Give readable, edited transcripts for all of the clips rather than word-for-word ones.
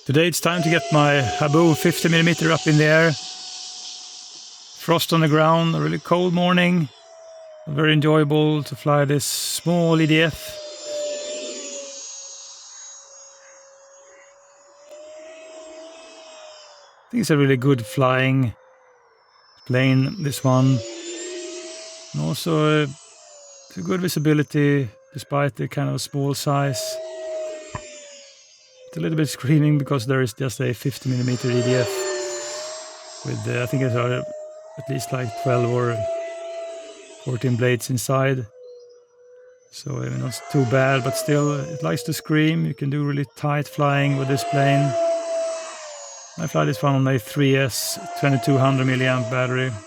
Today it's time to get my Habu 50mm up in the air. Frost on the ground, a really cold morning. Very enjoyable to fly this small EDF. I think it's a really good flying plane, this one. And also it's a good visibility despite the kind of small size. It's a little bit screaming because there is just a 50mm EDF with I think it's at least like 12 or 14 blades inside. So not too bad, but still it likes to scream. You can do really tight flying with this plane. I fly this one on a 3S 2200 milliamp battery. Time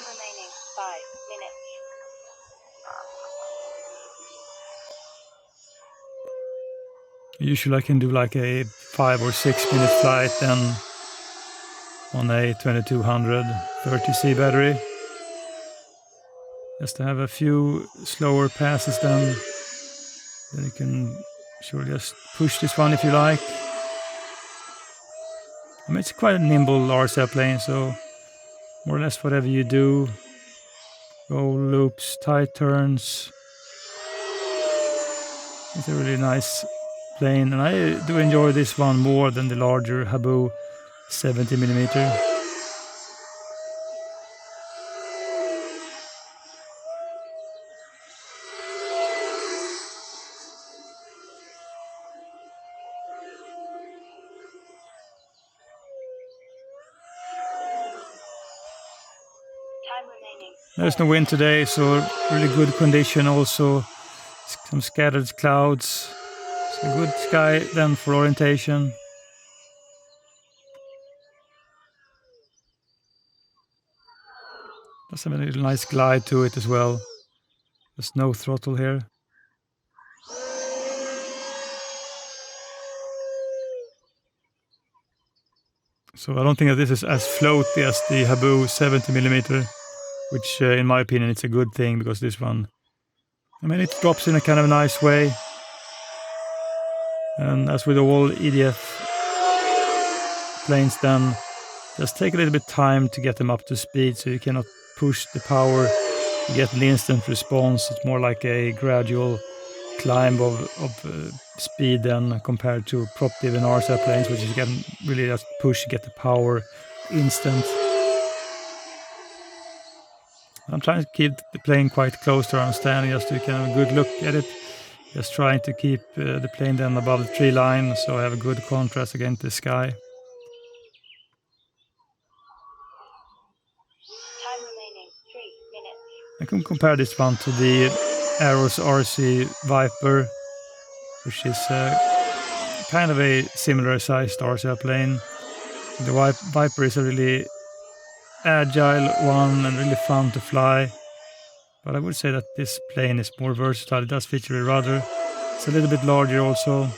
remaining 5 minutes. Usually I can do like a 5 or 6 minute flight then on a 2200 30C battery. Just to have a few slower passes then you can sure just push this one if you like. I mean, it's quite a nimble large airplane, so more or less whatever you do, go loops, tight turns. It's a really nice plane, and I do enjoy this one more than the larger Habu 70mm. Time remaining. There's no wind today, so really good condition also. Some scattered clouds. It's a good sky then for orientation. Does have a little nice glide to it as well. There's no throttle here. So I don't think that this is as floaty as the Habu 70mm, which in my opinion it's a good thing because this one, I mean, it drops in a kind of nice way. And as with all EDF planes then, just take a little bit time to get them up to speed, so you cannot push the power to get an instant response. It's more like a gradual climb of speed then compared to prop-driven RSA planes, which you can really just push to get the power instant. I'm trying to keep the plane quite close to where I'm standing just to kind of a good look at it. Just trying to keep the plane then above the tree line so I have a good contrast against the sky. Time remaining 3 minutes. I can compare this one to the Aeros RC Viper, which is kind of a similar sized RC airplane. The Viper is a really agile one and really fun to fly, but I would say that this plane is more versatile. It does feature a rudder. It's a little bit larger also,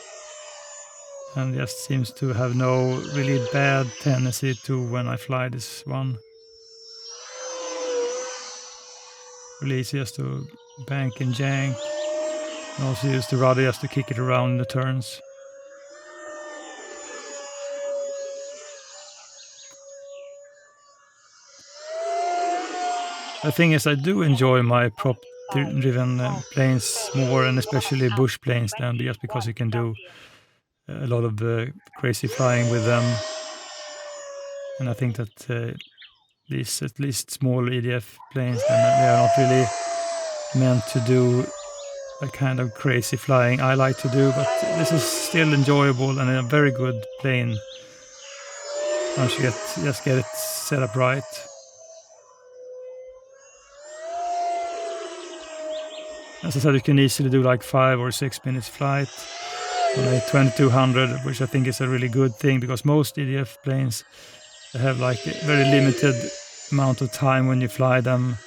and just seems to have no really bad tendency to when I fly this one. Really easy just to bank and jank, and also use the rudder just to kick it around in the turns. The thing is, I do enjoy my prop-driven planes more, and especially bush planes then, just because you can do a lot of crazy flying with them. And I think that these, at least small EDF planes, then they are not really meant to do a kind of crazy flying I like to do, but this is still enjoyable and a very good plane once you just get it set up right. As I said, you can easily do like 5 or 6 minutes flight on a 2200, which I think is a really good thing because most EDF planes have like a very limited amount of time when you fly them,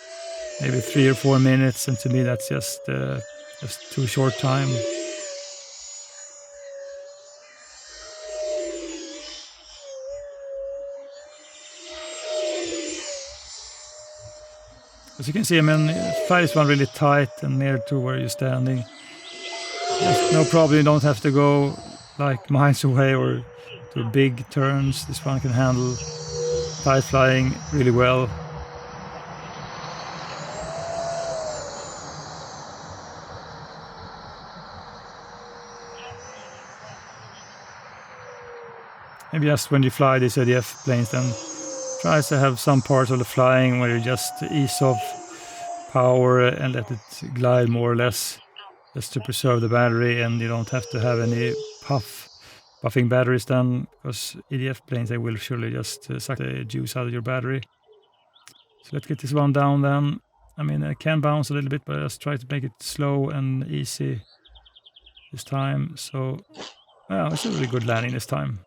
maybe 3 or 4 minutes, and to me that's just too short time. As you can see, I mean, fly this one really tight and near to where you're standing. Just no problem, you don't have to go like miles away or do big turns. This one can handle tight flying really well. Maybe just when you fly these IDF planes, then try to have some parts of the flying where you just ease off power and let it glide more or less, just to preserve the battery, and you don't have to have any buffing batteries then, because EDF planes, they will surely just suck the juice out of your battery. So let's get this one down then. I mean, I can bounce a little bit, but I just try to make it slow and easy this time. So, yeah, it's a really good landing this time.